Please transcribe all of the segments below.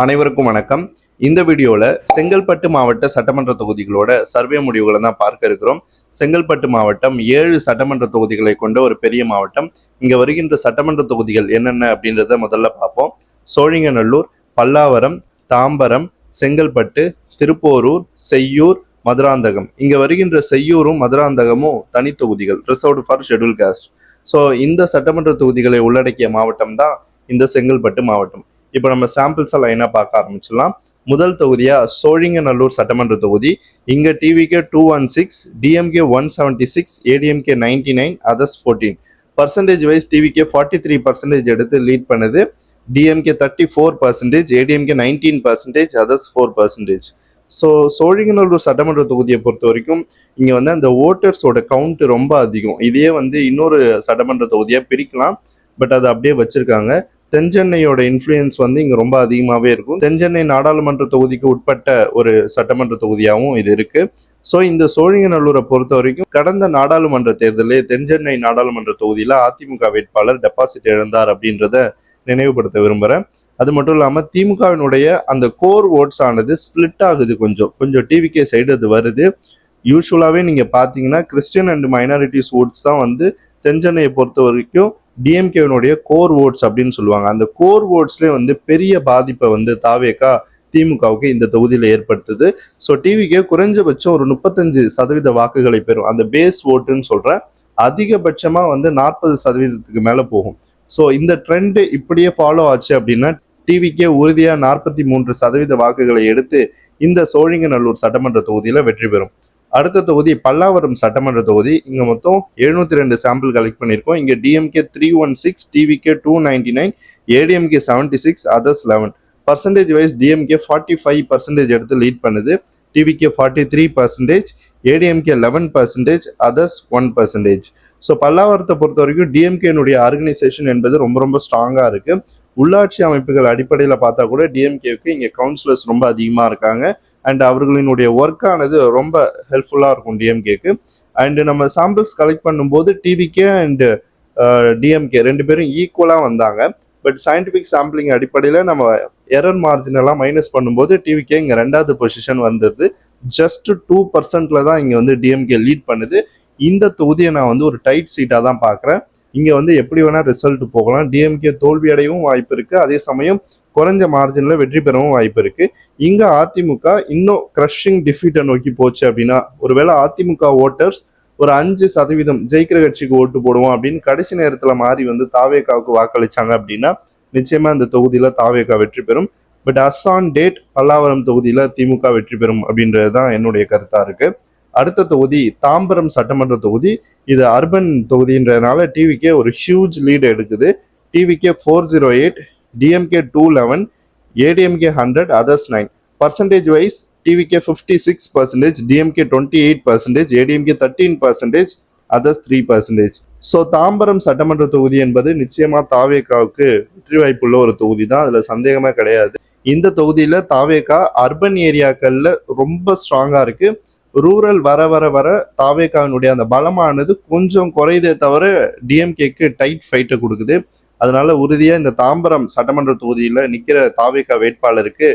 அனைவருக்கும் வணக்கம். இந்த வீடியோல செங்கல்பட்டு மாவட்ட சட்டமன்ற தொகுதிகளோட சர்வே முடிவுகளை தான் பார்க்க இருக்கிறோம். செங்கல்பட்டு மாவட்டம் 7 சட்டமன்ற தொகுதிகளை கொண்ட ஒரு பெரிய மாவட்டம். இங்க வருகின்ற சட்டமன்ற தொகுதிகள் என்னென்ன அப்படின்றத முதல்ல பார்ப்போம். சோழிங்கநல்லூர், பல்லாவரம், தாம்பரம், செங்கல்பட்டு, திருப்போரூர், செய்யூர், மதுராந்தகம். இங்க வருகின்ற செய்யூரும் மதுராந்தகமும் தனி தொகுதிகள், reserved for schedule cost. So இந்த சட்டமன்ற தொகுதிகளை உள்ளடக்கிய மாவட்டம் தான் இந்த செங்கல்பட்டு மாவட்டம். இப்போ நம்ம சாம்பிள்ஸை லைனாக பார்க்க ஆரம்பிச்சிடலாம். முதல் தொகுதியா சோழிங்கநல்லூர் சட்டமன்ற தொகுதி. இங்க TVK 216, DMK 176, ADMK 99, others 14. Percentage wise TVK 43% எடுத்து லீட் பண்ணுது. டிஎம்கே 34%, ஏடிஎம்கே 19%, அதர்ஸ் 4%. ஸோ சோழிங்கநல்லூர் சட்டமன்ற தொகுதியை பொறுத்த வரைக்கும் இங்கே வந்து அந்த ஓட்டர்ஸோட கவுண்ட் ரொம்ப அதிகம். இதையே வந்து இன்னொரு சட்டமன்ற தொகுதியாக பிரிக்கலாம், பட் அதை அப்படியே வச்சிருக்காங்க. தென்சென்னையோட இன்ஃப்ளூயன்ஸ் வந்து இங்கே ரொம்ப அதிகமாகவே இருக்கும். தென்சென்னை நாடாளுமன்ற தொகுதிக்கு உட்பட்ட ஒரு சட்டமன்ற தொகுதியாகவும் இது இருக்கு. ஸோ இந்த சோழிங்கநல்லூரை பொறுத்த வரைக்கும் கடந்த நாடாளுமன்ற தேர்தலில் தென்சென்னை நாடாளுமன்ற தொகுதியில் அதிமுக வேட்பாளர் டெபாசிட் இழந்தார் அப்படின்றத நினைவுபடுத்த விரும்புகிறேன். அது மட்டும் இல்லாமல் திமுகவினுடைய அந்த கோர் ஓட்ஸ் ஆனது ஸ்பிளிட் ஆகுது. கொஞ்சம் டிவிகே சைடு அது வருது. யூஸ்வலாகவே நீங்கள் பார்த்தீங்கன்னா கிறிஸ்டியன் அண்ட் மைனாரிட்டிஸ் ஓட்ஸ் தான் வந்து தென்சென்னையை பொறுத்த வரைக்கும் டிஎம்கேனுடைய கோர் ஓட்ஸ் அப்படின்னு சொல்லுவாங்க. அந்த கோர் ஓட்ஸ்லேயே வந்து பெரிய பாதிப்பை வந்து தாவேகா திமுகவுக்கு இந்த தொகுதியில் ஏற்படுத்துது. ஸோ டிவிகே குறைஞ்சபட்சம் ஒரு 35% வாக்குகளை பெறும். அந்த பேஸ் ஓட்டுன்னு சொல்கிறேன். அதிகபட்சமாக வந்து 40% மேலே போகும். ஸோ இந்த ட்ரெண்டு இப்படியே ஃபாலோ ஆச்சு அப்படின்னா டிவிகே உறுதியாக 43% வாக்குகளை எடுத்து இந்த சோழிங்கநல்லூர் சட்டமன்ற தொகுதியில் வெற்றி பெறும். அடுத்த தொகுதி பல்லாவரம் சட்டமன்ற தொகுதி. இங்க மொத்தம் 702 சாம்பிள் கலெக்ட் பண்ணியிருக்கோம். இங்க DMK 316, TVK 299, ADMK 76, others 11. Percentage wise DMK 45% எடுத்து லீட் பண்ணுது. டிவிகே 43%, ஏடிஎம்கே 11%, அதர்ஸ் 1%. ஸோ பல்லாவரத்தை பொறுத்த வரைக்கும் டிஎம்கேனுடைய ஆர்கனைசேஷன் என்பது ரொம்ப ஸ்ட்ராங்காக இருக்கு. உள்ளாட்சி அமைப்புகள் அடிப்படையில் பார்த்தா கூட டிஎம்கேவுக்கு இங்கே கவுன்சிலர்ஸ் ரொம்ப அதிகமாக இருக்காங்க. அண்ட் அவர்களினுடைய ஒர்க்கானது ரொம்ப ஹெல்ப்ஃபுல்லாக இருக்கும் டிஎம்கேக்கு. அண்டு நம்ம சாம்பிள்ஸ் கலெக்ட் பண்ணும்போது டிவிகே அண்டு டிஎம்கே ரெண்டு பேரும் ஈக்குவலாக வந்தாங்க. பட் சயின்டிஃபிக் சாம்பிளிங் அடிப்படையில் நம்ம எரர் மார்ஜின் எல்லாம் மைனஸ் பண்ணும்போது டிவிகே இங்கே 2வது பொசிஷன் வந்தது. ஜஸ்ட் 2% தான் இங்கே வந்து டிஎம்கே லீட் பண்ணுது. இந்த தொகுதியை நான் வந்து ஒரு டைட் சீட்டாக தான் பார்க்குறேன். இங்கே வந்து எப்படி வேணால் ரிசல்ட் போகலாம். டிஎம்கே தோல்வி அடையவும் வாய்ப்பு இருக்குது. அதே சமயம் குறைஞ்ச மார்ஜினில் வெற்றி பெறவும் வாய்ப்பு இருக்கு. இங்க அதிமுக இன்னும் கிரஷிங் டிஃபீட்டை நோக்கி போச்சு அப்படின்னா, ஒருவேளை அதிமுக ஓட்டர்ஸ் ஒரு 5% ஜெயிக்கிற கட்சிக்கு ஓட்டு போடுவோம் அப்படின்னு கடைசி நேரத்துல மாறி வந்து தாவேகாவுக்கு வாக்களிச்சாங்க அப்படின்னா நிச்சயமா இந்த தொகுதியில தாவேகா வெற்றி பெறும். But us on date Pallavaram தொகுதியில திமுக வெற்றி பெறும் அப்படின்றது தான் என்னுடைய கருத்தா இருக்கு. அடுத்த தொகுதி தாம்பரம் சட்டமன்ற தொகுதி. இது அர்பன் தொகுதின்றதுனால டிவிக்கே ஒரு ஹியூஜ் லீடு எடுக்குது. TVK 408, DMK 211, ADMK 100, others 9. Percentage wise TVK 56%, DMK 28%, ADMK 13%, others 3%. So Tambaram சட்டமன்ற தொகுதி என்பது நிச்சயமா தாவேகாவுக்கு வெற்றி வாய்ப்புள்ள ஒரு தொகுதி தான், அதுல சந்தேகமே கிடையாது. இந்த தொகுதியில தாவேகா அர்பன் ஏரியாக்கள்ல ரொம்ப ஸ்ட்ராங்கா இருக்கு. ரூரல் வர வர வர தாவேகாவினுடைய அந்த பலமானது கொஞ்சம் குறைதே தவிர டிஎம்கேக்கு டைட் ஃபைட்டை கொடுக்குது. அதனால உறுதியா இந்த தாம்பரம் சட்டமன்ற தொகுதியில நிக்கிற தாவேகா வேட்பாளருக்கு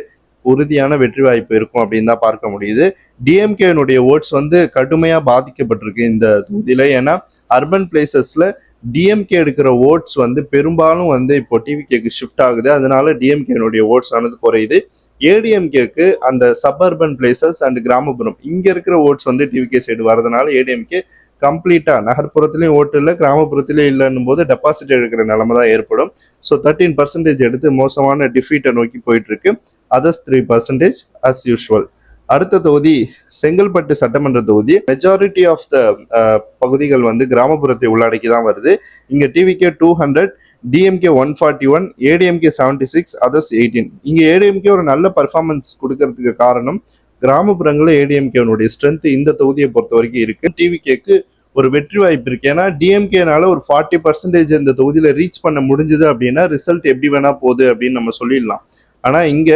உறுதியான வெற்றி வாய்ப்பு இருக்கும் அப்படின்னு தான் பார்க்க முடியுது. டிஎம்கேனுடைய ஓட்ஸ் வந்து கடுமையா பாதிக்கப்பட்டிருக்கு இந்த தொகுதியில. ஏன்னா அர்பன் பிளேசஸ்ல டிஎம்கே எடுக்கிற ஓட்ஸ் வந்து பெரும்பாலும் வந்து இப்போ டிவிகேக்கு ஷிஃப்ட் ஆகுது. அதனால டிஎம்கேனுடைய ஓட்ஸ் ஆனது குறையுது. ஏடிஎம்கேக்கு அந்த சபர்பன் பிளேசஸ் அண்ட் கிராமப்புறம் இங்க இருக்கிற ஓட்ஸ் வந்து டிவிகே சைடு வரதுனால ஏடிஎம்கே கம்ப்ளீட்டா நகர்ப்புறத்திலையும் ஓட்டு இல்லை, கிராமப்புறத்திலையும் இல்லைன்னும் போது டெபாசிட் எடுக்கிற நிலைமை தான் ஏற்படும். ஸோ 13% எடுத்து மோசமான டிஃபீட்டை நோக்கி போயிட்டு இருக்கு. Others 3% as usual. அடுத்த தொகுதி செங்கல்பட்டு சட்டமன்ற தொகுதி. மெஜாரிட்டி ஆஃப் த பகுதிகள் வந்து கிராமப்புறத்தை உள்ளடக்கி தான் வருது. இங்க டிவிகே 200, டிஎம்கே 141, ஏடிஎம்கே 76, அதர்ஸ் 18. இங்க ஏடிஎம்கே ஒரு நல்ல பர்ஃபார்மன்ஸ் கொடுக்கறதுக்கு காரணம் கிராமப்புறங்களில் ஏடிஎம்கேனுடைய ஸ்ட்ரென்த் இந்த தொகுதியை பொறுத்த வரைக்கும் இருக்கு. டிவிகேக்கு ஒரு வெற்றி வாய்ப்பு இருக்கு. ஏன்னா டிஎம்கேனால ஒரு 40% இந்த தொகுதியில ரீச் பண்ண முடிஞ்சது அப்படின்னா ரிசல்ட் எப்படி வேணா போகுது அப்படின்னு நம்ம சொல்லிடலாம். ஆனா இங்க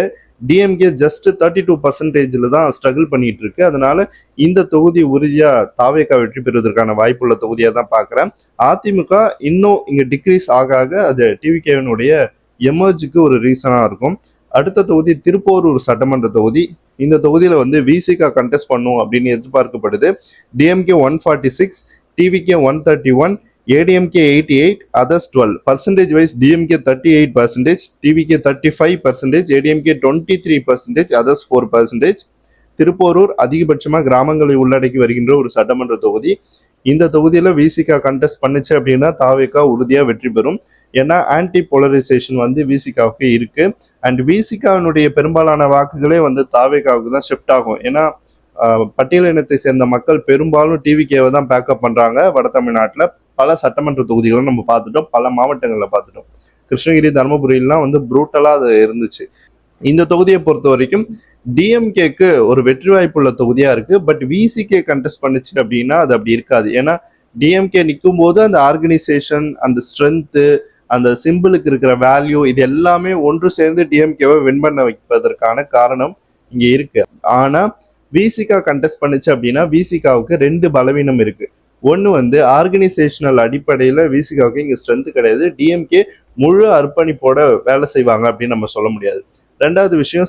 டிஎம்கே ஜஸ்ட் 32% தான் ஸ்ட்ரகிள் பண்ணிட்டு இருக்கு. அதனால இந்த தொகுதி உறுதியா தாவேகா வெற்றி பெறுவதற்கான வாய்ப்புள்ள தொகுதியா தான் பாக்குறேன். அதிமுக இன்னும் இங்க டிக்ரீஸ் ஆக அது டிவிகேவினுடைய எமர்ஜுக்கு ஒரு ரீசனா இருக்கும். அடுத்த தொகுதி திருப்போரூர் சட்டமன்ற தொகுதி. இந்த தொகுதியில வந்து விசிகா கண்டெஸ்ட் பண்ணும் அப்படின்னு எதிர்பார்க்கப்படுது. DMK 146, TVK 131, ADMK 88, others 12. Percentage wise DMK 38%, TVK 35%, ADMK 23%, others 4%. Thiruporur அதிகபட்சமா கிராமங்களை உள்ளடக்கி வருகின்ற ஒரு சட்டமன்ற தொகுதி. இந்த தொகுதியில விசிகா கண்டெஸ்ட் பண்ணுச்சு அப்படின்னா தாவேகா உறுதியா வெற்றி பெறும். ஏன்னா ஆன்டி போலரைசேஷன் வந்து விசிகாவுக்கு இருக்கு. அண்ட் விசிகாவினுடைய பெரும்பாலான வாக்குகளே வந்து தாவேகாவுக்கு தான் ஷிஃப்ட் ஆகும். ஏன்னா பட்டியல் இனத்தை சேர்ந்த மக்கள் பெரும்பாலும் டிவிகேவை தான் பேக்கப் பண்றாங்க. வட தமிழ்நாட்டில் பல சட்டமன்ற தொகுதிகளும் நம்ம பார்த்துட்டோம், பல மாவட்டங்களில் பார்த்துட்டோம். கிருஷ்ணகிரி, தருமபுரியெல்லாம் வந்து ப்ரூட்டலா அது இருந்துச்சு. இந்த தொகுதியை பொறுத்த வரைக்கும் டிஎம்கேக்கு ஒரு வெற்றி வாய்ப்புள்ள தொகுதியா இருக்கு. பட் விசிகே கண்டெஸ்ட் பண்ணுச்சு அப்படின்னா அது அப்படி இருக்காது. ஏன்னா டிஎம்கே நிற்கும் போது அந்த ஆர்கனைசேஷன், அந்த ஸ்ட்ரென்த்து, அந்த சிம்பிளுக்கு இருக்கிற வேல்யூ, இது எல்லாமே ஒன்று சேர்ந்து டிஎம்கேவை வின் பண்ண வைப்பதற்கான காரணம் இங்க இருக்கு. ஆனா விசிகா கண்டெஸ்ட் பண்ணுச்சு அப்படின்னா விசிகாவுக்கு 2 பலவீனம் இருக்கு. ஒன்று வந்து ஆர்கனைசேஷனல் அடிப்படையில் விசிகாவுக்கு இங்கே ஸ்ட்ரென்த் கிடையாது. டிஎம்கே முழு அர்ப்பணிப்போட வேலை செய்வாங்க அப்படின்னு நம்ம சொல்ல முடியாது. ரெண்டாவது விஷயம்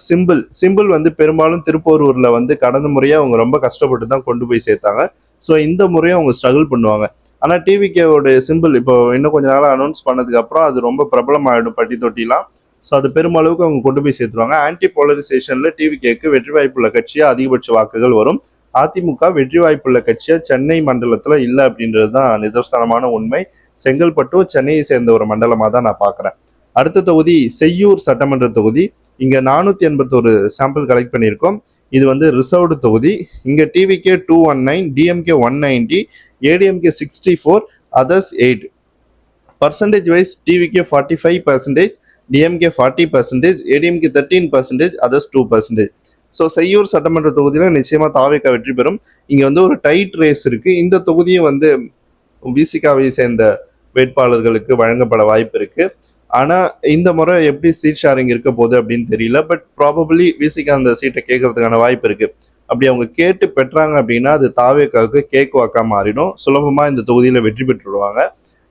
சிம்பிள் வந்து பெரும்பாலும் திருப்போரூர்ல வந்து கடந்த முறையே அவங்க ரொம்ப கஷ்டப்பட்டு தான் கொண்டு போய் சேர்த்தாங்க. ஸோ இந்த முறையும் அவங்க ஸ்ட்ரகிள் பண்ணுவாங்க. ஆனால் டிவிகேவோட சிம்பிள் இப்போ இன்னும் கொஞ்ச நாள் அனௌன்ஸ் பண்ணதுக்கு அப்புறம் அது ரொம்ப பிரபலம் ஆகிடும் பட்டி தொட்டிலாம். ஸோ அது பெருமளவுக்கு அவங்க கொண்டு போய் சேர்த்துருவாங்க. ஆன்டி போலரைசேஷன்ல டிவிகேக்கு வெற்றி வாய்ப்புள்ள கட்சியா அதிகபட்ச வாக்குகள் வரும். அதிமுக வெற்றி வாய்ப்புள்ள கட்சியா சென்னை மண்டலத்துல இல்லை அப்படின்றது தான் நிதர்சனமான உண்மை. செங்கல்பட்டும் சென்னையை சேர்ந்த ஒரு மண்டலமா தான் நான் பாக்குறேன். அடுத்த தொகுதி செய்யூர் சட்டமன்ற தொகுதி. இங்க 481 சாம்பிள் கலெக்ட் பண்ணியிருக்கோம். இது வந்து ரிசர்வ்டு தொகுதி. இங்க TVK 219, DMK 190, ADMK 64, others 8. Percentage wise TVK 45%, DMK 40%, ADMK 13%, others 2%. So Cheyyur சட்டமன்ற தொகுதியில நிச்சயமா தாவேகா வெற்றி பெறும். இங்க வந்து ஒரு டைட் ரேஸ் இருக்கு. இந்த தொகுதியை வந்து விசிகாவை சேர்ந்த வேட்பாளர்களுக்கு வழங்கப்பட வாய்ப்பு இருக்கு. ஆனா இந்த முறை எப்படி சீட் ஷேரிங் இருக்க போகுது அப்படின்னு தெரியல. பட் ப்ராபபிளி விசிகா அந்த சீட்டை கேட்கறதுக்கான வாய்ப்பு இருக்கு. அப்படி அவங்க கேட்டு பெற்றாங்க அப்படின்னா அது தாவேகாவுக்கு கேக் வாக்கா மாறிடும். சுலபமா இந்த தொகுதியில வெற்றி பெற்றுடுவாங்க.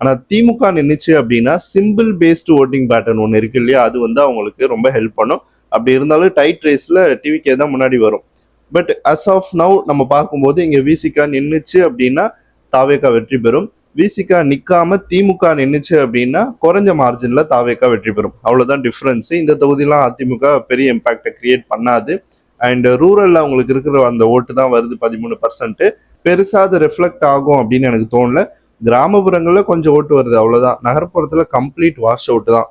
ஆனா திமுக நின்றுச்சு அப்படின்னா சிம்பிள் பேஸ்டு ஓட்டிங் பேட்டர்ன் ஒன்று இருக்கு இல்லையா, அது வந்து அவங்களுக்கு ரொம்ப ஹெல்ப் பண்ணும். அப்படி இருந்தாலும் டைட் ரேஸ்ல டிவிகே தான் முன்னாடி வரும். பட் அஸ் ஆஃப் நவ் நம்ம பார்க்கும்போது இங்க விசிகா நின்றுச்சு அப்படின்னா தாவேகா வெற்றி பெறும். விசிகா நிக்காம திமுக நின்றுச்சு அப்படின்னா குறைஞ்ச மார்ஜின்ல தாவேகா வெற்றி பெறும். அவ்வளவுதான் டிஃபரன்ஸ். இந்த தொகுதியெல்லாம் அதிமுக பெரிய இம்பாக்டை கிரியேட் பண்ணாது. அண்ட் ரூரல்ல அவங்களுக்கு இருக்கிற அந்த ஓட்டு தான் வருது 13%. பெருசா அது ரிஃப்ளெக்ட் ஆகும் அப்படின்னு எனக்கு தோணல. கிராமப்புறங்கள்ல கொஞ்சம் ஓட்டு வருது, அவ்வளவுதான். நகர்ப்புறத்துல கம்ப்ளீட் வாஷ் அவுட் தான்.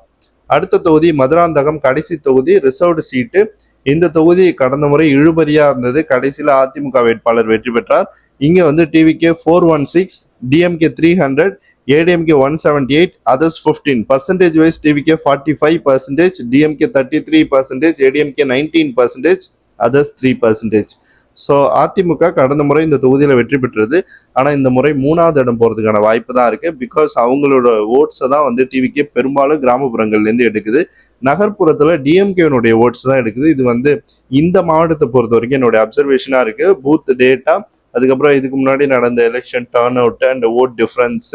அடுத்த தொகுதி மதுராந்தகம், கடைசி தொகுதி, ரிசர்வ்டு சீட்டு. இந்த தொகுதி கடந்த முறை இழுபறியா இருந்தது. கடைசியில அதிமுக வேட்பாளர் வெற்றி பெற்றார். இங்க வந்து TVK 416, DMK 300, ADMK 178, others 15. Percentage wise TVK 45%, DMK 33%, ADMK 19%, others 3%. So AIADMK கடந்த முறை இந்த தொகுதியில வெற்றி பெற்றது. ஆனா இந்த முறை 3வது இடம் போறதுக்கான வாய்ப்பு தான் இருக்கு. பிகாஸ் அவங்களோட ஓட்ஸை தான் வந்து டிவிகே பெரும்பாலும் கிராமப்புறங்கள்ல இருந்து எடுக்குது. நகர்ப்புறத்துல டிஎம்கேனுடைய ஓட்ஸ் தான் எடுக்குது. இது வந்து இந்த மாவட்டத்தை பொறுத்த வரைக்கும் என்னுடைய அப்சர்வேஷனா இருக்கு. பூத் டேட்டா, அதுக்கப்புறம் இதுக்கு முன்னாடி நடந்த election turnout and vote difference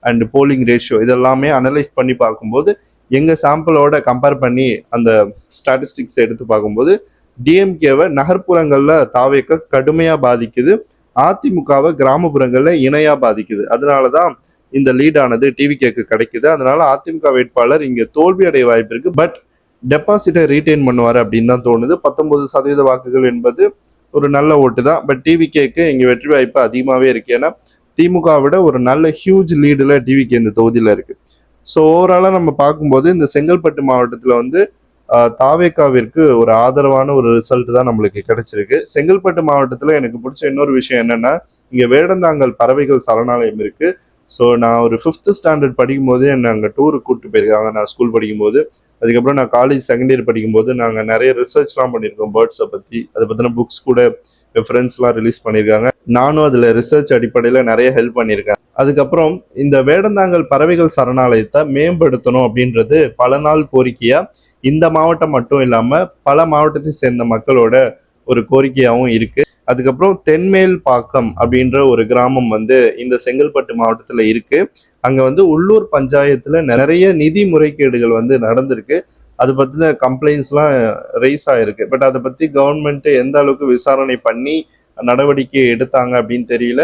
and polling ratio இதெல்லாமே அனலைஸ் பண்ணி பார்க்கும்போது எங்க சாம்பிளோட கம்பேர் பண்ணி அந்த ஸ்டாட்டிஸ்டிக்ஸ் எடுத்து பார்க்கும்போது டிஎம்கேவை நகர்ப்புறங்கள்ல தாவேக கடுமையா பாதிக்குது, அதிமுகவை கிராமப்புறங்கள்ல இணையா பாதிக்குது. அதனாலதான் இந்த லீடானது டிவிகேக்கு கிடைக்குது. அதனால அதிமுக வேட்பாளர் இங்க தோல்வி அடைய வாய்ப்பு இருக்கு. பட் டெபாசிட்டை ரீட்டைன் பண்ணுவாரு அப்படின்னு தான் தோணுது. 19% வாக்குகள் என்பது ஒரு நல்ல ஓட்டு தான். பட் டிவிகேக்கு இங்க வெற்றி வாய்ப்பு அதிகமாவே இருக்கு. ஏன்னா திமுக விட ஒரு நல்ல ஹியூஜ் லீடுல டிவிகே இந்த தொகுதியில இருக்கு. ஸோ ஓவராலா நம்ம பார்க்கும்போது இந்த செங்கல்பட்டு மாவட்டத்துல வந்து தாவேகாவிற்கு ஒரு ஆதரவான ஒரு ரிசல்ட் தான் நம்மளுக்கு கிடைச்சிருக்கு. செங்கல்பட்டு மாவட்டத்துல எனக்கு பிடிச்ச இன்னொரு விஷயம் என்னன்னா, இங்க வேடந்தாங்கல் பறவைகள் சரணாலயம் இருக்கு. ஸோ நான் ஒரு 5th ஸ்டாண்டர்ட் படிக்கும் போது என்னை அங்கே டூருக்கு கூப்பிட்டு போயிருக்காங்க. நான் ஸ்கூல் படிக்கும்போது, அதுக்கப்புறம் நான் காலேஜ் செகண்ட் இயர் படிக்கும்போது நாங்கள் நிறைய ரிசர்ச்லாம் பண்ணியிருக்கோம் பேர்ட்ஸை பற்றி. அதை பற்றின புக்ஸ் கூட ரெஃபரன்ஸ்லாம் ரிலீஸ் பண்ணியிருக்காங்க. நானும் அதில் ரிசர்ச் அடிப்படையில் நிறைய ஹெல்ப் பண்ணியிருக்கேன். அதுக்கப்புறம் இந்த வேடந்தாங்கல் பறவைகள் சரணாலயத்தை மேம்படுத்தணும் அப்படின்றது பல நாள் கோரிக்கையா இந்த மாவட்டம் மட்டும் இல்லாமல் பல மாவட்டத்தை சேர்ந்த மக்களோட ஒரு கோரிக்கையாகவும் இருக்கு. அதுக்கப்புறம் தென்மேல் பாக்கம் அப்படின்ற ஒரு கிராமம் வந்து இந்த செங்கல்பட்டு மாவட்டத்துல இருக்கு. அங்க வந்து உள்ளூர் பஞ்சாயத்துல நிறைய நிதி முறைகேடுகள் வந்து நடந்திருக்கு. அதை பற்றின கம்ப்ளைண்ட்ஸ்லாம் ரைஸ் ஆயிருக்கு. பட் அதை பற்றி கவர்மெண்ட் எந்த அளவுக்கு விசாரணை பண்ணி நடவடிக்கை எடுத்தாங்க அப்படின்னு தெரியல.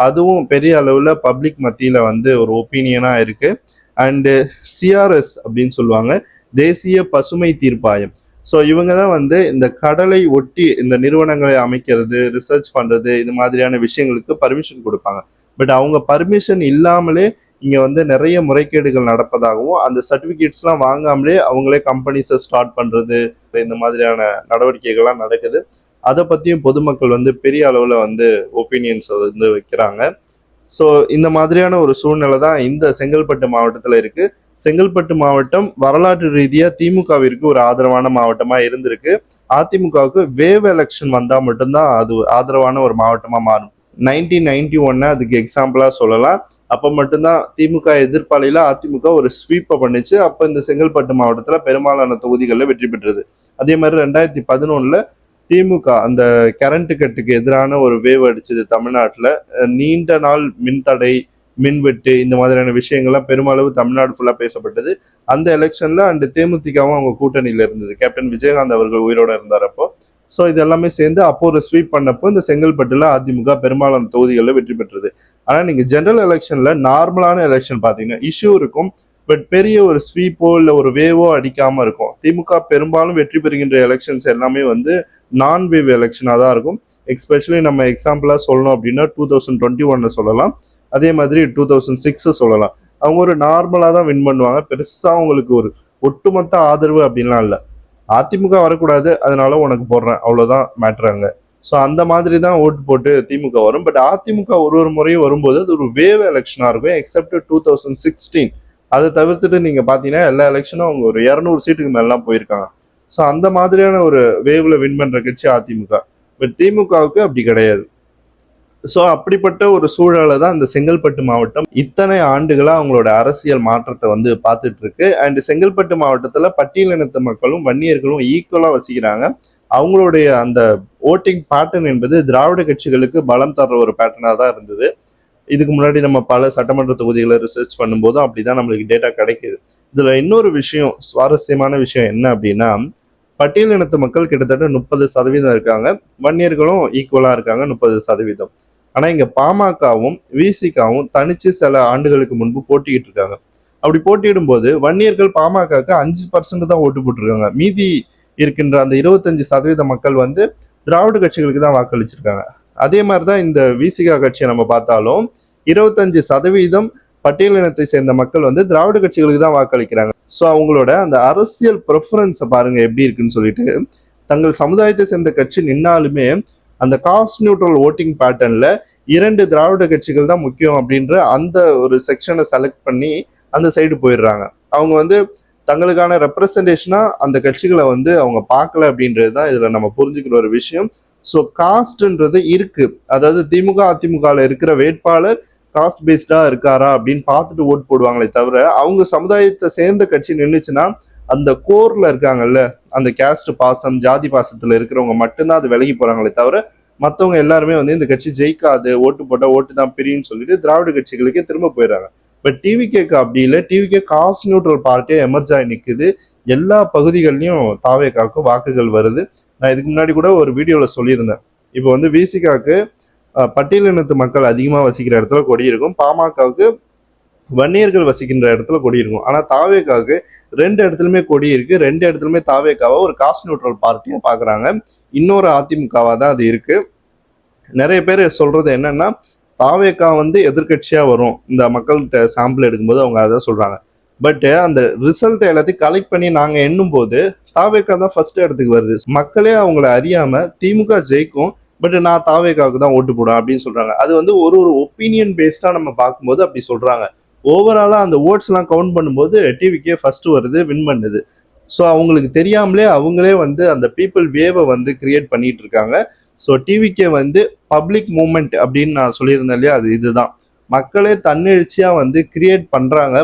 அதுவும் பெரிய அளவில் பப்ளிக் மத்தியில் வந்து ஒரு ஒப்பீனியனாக இருக்கு. அண்டு சிஆர்எஸ் அப்படின்னு சொல்லுவாங்க, தேசிய பசுமை தீர்ப்பாயம். ஸோ இவங்க தான் வந்து இந்த கடலை ஒட்டி இந்த நிறுவனங்களை அமைக்கிறது, ரிசர்ச் பண்ணுறது, இது மாதிரியான விஷயங்களுக்கு பர்மிஷன் கொடுப்பாங்க. பட் அவங்க பர்மிஷன் இல்லாமலே இங்கே வந்து நிறைய முறைகேடுகள் நடப்பதாகவும், அந்த சர்டிஃபிகேட்ஸ்லாம் வாங்காமலே அவங்களே கம்பெனிஸை ஸ்டார்ட் பண்ணுறது, இந்த மாதிரியான நடவடிக்கைகள்லாம் நடக்குது. அதை பற்றியும் பொதுமக்கள் வந்து பெரிய அளவில் வந்து ஒப்பீனியன்ஸ் வந்து வைக்கிறாங்க. ஸோ இந்த மாதிரியான ஒரு சூழ்நிலை தான் இந்த செங்கல்பட்டு மாவட்டத்தில் இருக்குது. செங்கல்பட்டு மாவட்டம் வரலாற்று ரீதியாக திமுகவிற்கு ஒரு ஆதரவான மாவட்டமாக இருந்திருக்கு. அதிமுகவுக்கு வேவ் எலெக்ஷன் வந்தால் மட்டும்தான் அது ஆதரவான ஒரு மாவட்டமாக மாறும். 1991 அதுக்கு எக்ஸாம்பிளாக சொல்லலாம். அப்போ மட்டும்தான் திமுக எதிர்ப்பாளையில் அதிமுக ஒரு ஸ்வீப்பை பண்ணிச்சு. அப்போ இந்த செங்கல்பட்டு மாவட்டத்தில் பெரும்பாலான தொகுதிகளில் வெற்றி பெற்றது. அதே மாதிரி 2011 திமுக அந்த கரண்ட் கட்டுக்கு எதிரான ஒரு வேவ் அடிச்சது தமிழ்நாட்டில். நீண்ட நாள் மின்தடை, மின்வெட்டு, இந்த மாதிரியான விஷயங்கள்லாம் பெருமளவு தமிழ்நாடு ஃபுல்லாக பேசப்பட்டது. அந்த எலெக்ஷனில் அண்ட் தேமுதிகவும் அவங்க கூட்டணியில் இருந்தது. கேப்டன் விஜயகாந்த் அவர்கள் உயிரோட இருந்தார் அப்போ. ஸோ இது எல்லாமே சேர்ந்து அப்போ ஒரு ஸ்வீப் பண்ணப்போ இந்த செங்கல்பட்டுல அதிமுக பெரும்பாலான தொகுதிகளில் வெற்றி பெற்றது. ஆனால் நீங்கள் ஜெனரல் எலெக்ஷனில் நார்மலான எலெக்ஷன் பார்த்தீங்கன்னா இஷ்யூ இருக்கும், பட் பெரிய ஒரு ஸ்வீப்போ இல்லை ஒரு வேவோ அடிக்காமல் இருக்கும். திமுக பெரும்பாலும் வெற்றி பெறுகின்ற எலெக்ஷன்ஸ் எல்லாமே வந்து நான் வேவ் எலெக்ஷனாக தான் இருக்கும். எஸ்பெஷலி நம்ம எக்ஸாம்பிளாக சொல்லணும் அப்படின்னா 2021 சொல்லலாம், அதே மாதிரி 2006 சொல்லலாம். அவங்க ஒரு நார்மலாக தான் வின் பண்ணுவாங்க. பெருசாக அவங்களுக்கு ஒரு ஒட்டுமொத்த ஆதரவு அப்படின்லாம் இல்லை. அதிமுக வரக்கூடாது, அதனால உனக்கு போடுறேன், அவ்வளோதான் மேட்ராங்க. ஸோ அந்த மாதிரி தான் ஓட்டு போட்டு திமுக வரும். பட் அதிமுக ஒரு முறையும் வரும்போது அது ஒரு வேவ் எலெக்ஷனாக இருக்கும், எக்ஸப்ட் 2016. அதை தவிர்த்துட்டு நீங்கள் பார்த்தீங்கன்னா எல்லா எலெக்ஷனும் அவங்க ஒரு 200 சீட்டுக்கு மேலாம் போயிருக்காங்க. ஸோ அந்த மாதிரியான ஒரு வேவ்ல வின் பண்ணுற கட்சி அதிமுக. பட் திமுகவுக்கு அப்படி கிடையாது. ஸோ அப்படிப்பட்ட ஒரு சூழலை தான் இந்த செங்கல்பட்டு மாவட்டம் இத்தனை ஆண்டுகளாக அவங்களோட அரசியல் மாற்றத்தை வந்து பார்த்துட்டு இருக்கு. அண்ட் செங்கல்பட்டு மாவட்டத்தில் பட்டியலினத்து மக்களும் வன்னியர்களும் ஈக்குவலாக வசிக்கிறாங்க. அவங்களுடைய அந்த ஓட்டிங் பேட்டர்ன் என்பது திராவிட கட்சிகளுக்கு பலம் தர்ற ஒரு பேட்டர்னாக தான் இருந்தது. இதுக்கு முன்னாடி நம்ம பல சட்டமன்ற தொகுதிகளை ரிசர்ச் பண்ணும்போதும் அப்படிதான் நம்மளுக்கு டேட்டா கிடைக்குது. இதுல இன்னொரு விஷயம், சுவாரஸ்யமான விஷயம் என்ன அப்படின்னா, பட்டியலினத்து மக்கள் கிட்டத்தட்ட 30% இருக்காங்க, வன்னியர்களும் ஈக்குவலா இருக்காங்க 30%. ஆனா இங்க பாமகவும் விசிகாவும் தனிச்சு சில ஆண்டுகளுக்கு முன்பு போட்டிக்கிட்டு இருக்காங்க. அப்படி போட்டியிடும் போது வன்னியர்கள் பாமகக்கு 5% தான் ஓட்டு போட்டிருக்காங்க. மீதி இருக்கின்ற அந்த 25% மக்கள் வந்து திராவிட கட்சிகளுக்கு தான் வாக்களிச்சிருக்காங்க. அதே மாதிரிதான் இந்த விசிகா கட்சியை நம்ம பார்த்தாலும் 25% பட்டியலினத்தை சேர்ந்த மக்கள் வந்து திராவிட கட்சிகளுக்கு தான் வாக்களிக்கிறாங்க. ஸோ அவங்களோட அந்த அரசியல் ப்ரெஃபரன்ஸை பாருங்க எப்படி இருக்குன்னு சொல்லிட்டு, தங்கள் சமுதாயத்தை சேர்ந்த கட்சி நின்னாலுமே அந்த காஸ்ட் நியூட்ரல் ஓட்டிங் பேட்டர்ன்ல 2 திராவிட கட்சிகள் தான் முக்கியம் அப்படின்ற அந்த ஒரு செக்ஷனை செலக்ட் பண்ணி அந்த சைடு போயிடுறாங்க. அவங்க வந்து தங்களுக்கான ரெப்ரசன்டேஷனா அந்த கட்சிகளை வந்து அவங்க பார்க்கல அப்படின்றது தான் இதுல நம்ம புரிஞ்சுக்கிற ஒரு விஷயம். ஸோ காஸ்ட்ன்றது இருக்கு, அதாவது திமுக அதிமுகவில் இருக்கிற வேட்பாளர் காஸ்ட் பேஸ்டா இருக்காரா அப்படின்னு பார்த்துட்டு ஓட்டு போடுவாங்களே தவிர, அவங்க சமுதாயத்தை சேர்ந்த கட்சி நின்றுச்சுன்னா அந்த கோர்ல இருக்காங்கல்ல, அந்த கேஸ்ட் பாசம் ஜாதி பாசத்துல இருக்கிறவங்க மட்டும்தான் அது விலகி போறாங்களே தவிர, மற்றவங்க எல்லாருமே வந்து இந்த கட்சி ஜெயிக்காது, ஓட்டு போட்டா ஓட்டு தான் பிரின்னு சொல்லிட்டு திராவிட கட்சிகளுக்கே திரும்ப போயிடுறாங்க. பட் டிவிகேக்கு அப்படி இல்லை. டிவிகே காஸ்ட் நியூட்ரல் பார்ட்டியா எமர்ஜ் ஆகி நிற்குது. எல்லா பகுதிகள்லையும் தாவேக்காவுக்கு வாக்குகள் வருது. நான் இதுக்கு முன்னாடி கூட ஒரு வீடியோல சொல்லியிருந்தேன். இப்போ வந்து விசிகாவுக்கு பட்டியலினத்து மக்கள் அதிகமாக வசிக்கிற இடத்துல கொடி இருக்கும், பாமகவுக்கு வன்னியர்கள் வசிக்கின்ற இடத்துல கொடி இருக்கும். ஆனா தாவேக்காவுக்கு 2 இடத்துலயுமே கொடி இருக்கு. 2 இடத்துலயுமே தாவேக்காவை ஒரு காஸ்ட் நியூட்ரல் பார்ட்டியா பாக்குறாங்க. இன்னொரு அதிமுகவா தான் அது இருக்கு. நிறைய பேர் சொல்றது என்னன்னா, தாவேக்கா வந்து எதிர்கட்சியா வரும் இந்த மக்கள்கிட்ட சாம்பிள் எடுக்கும்போது அவங்க அதான் சொல்றாங்க. பட் அந்த ரிசல்ட் எல்லாத்தையும் கலெக்ட் பண்ணி நாங்க எண்ணும் போது தாவேக்கா தான் ஃபர்ஸ்ட் இடத்துக்கு வருது. மக்களே அவங்கள அறியாம திமுக ஜெயிக்கும், பட் நான் தாவேக்காவுக்கு தான் ஓட்டு போடுவேன் அப்படின்னு சொல்றாங்க. அது வந்து ஒரு ஒப்பீனியன் பேஸ்டா நம்ம பார்க்கும்போது அப்படி சொல்றாங்க. ஓவராலா அந்த ஓட்ஸ் எல்லாம் கவுண்ட் பண்ணும்போது டிவிக்கே ஃபர்ஸ்ட் வருது, வின் பண்ணுது. ஸோ அவங்களுக்கு தெரியாமலே அவங்களே வந்து அந்த பீப்புள் வேவை வந்து கிரியேட் பண்ணிட்டு இருக்காங்க. ஸோ டிவிக்கே வந்து பப்ளிக் மூவ்மெண்ட் அப்படின்னு நான் சொல்லியிருந்தேன் இல்லையா, அது இதுதான். மக்களே தன்னெழுச்சியா வந்து கிரியேட் பண்றாங்க.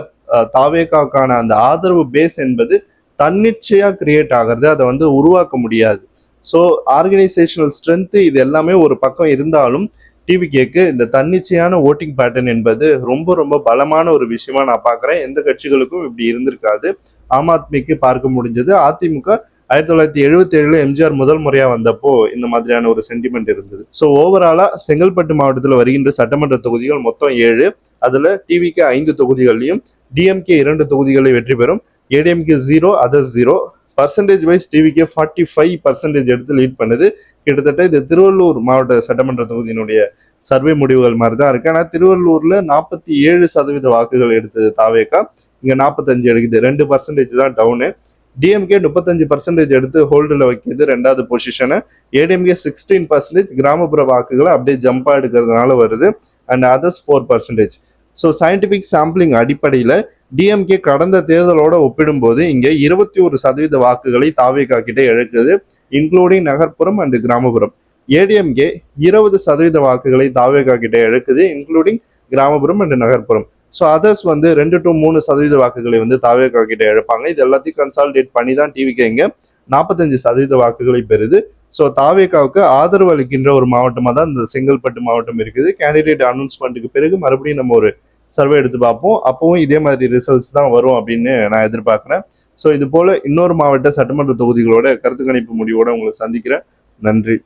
தாவேக்காவுக்கான அந்த ஆதரவு பேஸ் என்பது தன்னிச்சையா கிரியேட் ஆகிறது, அதை வந்து உருவாக்க முடியாது. ஸோ ஆர்கனைசேஷனல் ஸ்ட்ரென்த் இது எல்லாமே ஒரு பக்கம் இருந்தாலும் டிவிகேக்கு இந்த தன்னிச்சையான ஓட்டிங் பேட்டர்ன் என்பது ரொம்ப ரொம்ப பலமான ஒரு விஷயமா நான் பார்க்குறேன். எந்த கட்சிகளுக்கும் இப்படி இருந்திருக்காது. ஆம் ஆத்மிக்கு பார்க்க முடிஞ்சது. அதிமுக 1977 எம்ஜிஆர் முதல் முறையா வந்தப்போ இந்த மாதிரியான ஒரு சென்டிமெண்ட் இருந்தது. ஸோ ஓவராலா செங்கல்பட்டு மாவட்டத்தில் வருகின்ற சட்டமன்ற தொகுதிகள் மொத்தம் 7. அதுல டிவிகே 5 தொகுதிகளையும், டிஎம்கே 2 தொகுதிகளை வெற்றி பெறும், ADMK 0, others 0. Percentage wise TVK 45% எடுத்து லீட் பண்ணுது. கிட்டத்தட்ட இது திருவள்ளூர் மாவட்ட சட்டமன்ற தொகுதியினுடைய சர்வே முடிவுகள் மாதிரி தான் இருக்கு. ஆனா திருவள்ளூர்ல 47% வாக்குகள் எடுத்தது தாவேகா, இங்க 45 எடுக்குது. 2% தான் டவுனு. டிஎம்கே 35% எடுத்து ஹோல்டில் வைக்கிறது, 2வது பொசிஷனு. ஏடிஎம்கே 16% கிராமப்புற வாக்குகளை அப்படியே ஜம்பா எடுக்கிறதுனால வருது. And others 4%. So scientific sampling அடிப்படையில் டிஎம்கே கடந்த தேர்தலோட ஒப்பிடும்போது இங்க 21% வாக்குகளை தாவேகா கிட்ட இழக்குது, இன்க்ளூடிங் நகர்ப்புறம் அண்ட் கிராமப்புறம். ஏடிஎம்கே 20% வாக்குகளை தாவேகா கிட்ட இழக்குது, இன்க்ளூடிங் கிராமப்புறம் அண்ட் நகர்ப்புறம். ஸோ அதர்ஸ் 2 to 3% வாக்குகளை தாவேகா கிட்ட இழப்பாங்க. இது எல்லாத்தையும் கன்சாலிடேட் பண்ணி தான் டிவிகே இங்க 45% வாக்குகளை பெறுது. ஸோ தாவேகாவுக்கு ஆதரவு அளிக்கின்ற ஒரு மாவட்டமாக தான் இந்த செங்கல்பட்டு மாவட்டம் இருக்குது. கேண்டிடேட் அனௌன்ஸ்மெண்ட்டுக்கு பிறகு மறுபடியும் நம்ம ஒரு சர்வே எடுத்து பார்ப்போம். அப்பவும் இதே மாதிரி ரிசல்ட்ஸ் தான் வரும் அப்படின்னு நான் எதிர்பார்க்குறேன். ஸோ இது போல இன்னொரு மாவட்ட சட்டமன்ற தொகுதிகளோட கருத்து கணிப்பு முடிவோட உங்களை சந்திக்கிறேன். நன்றி.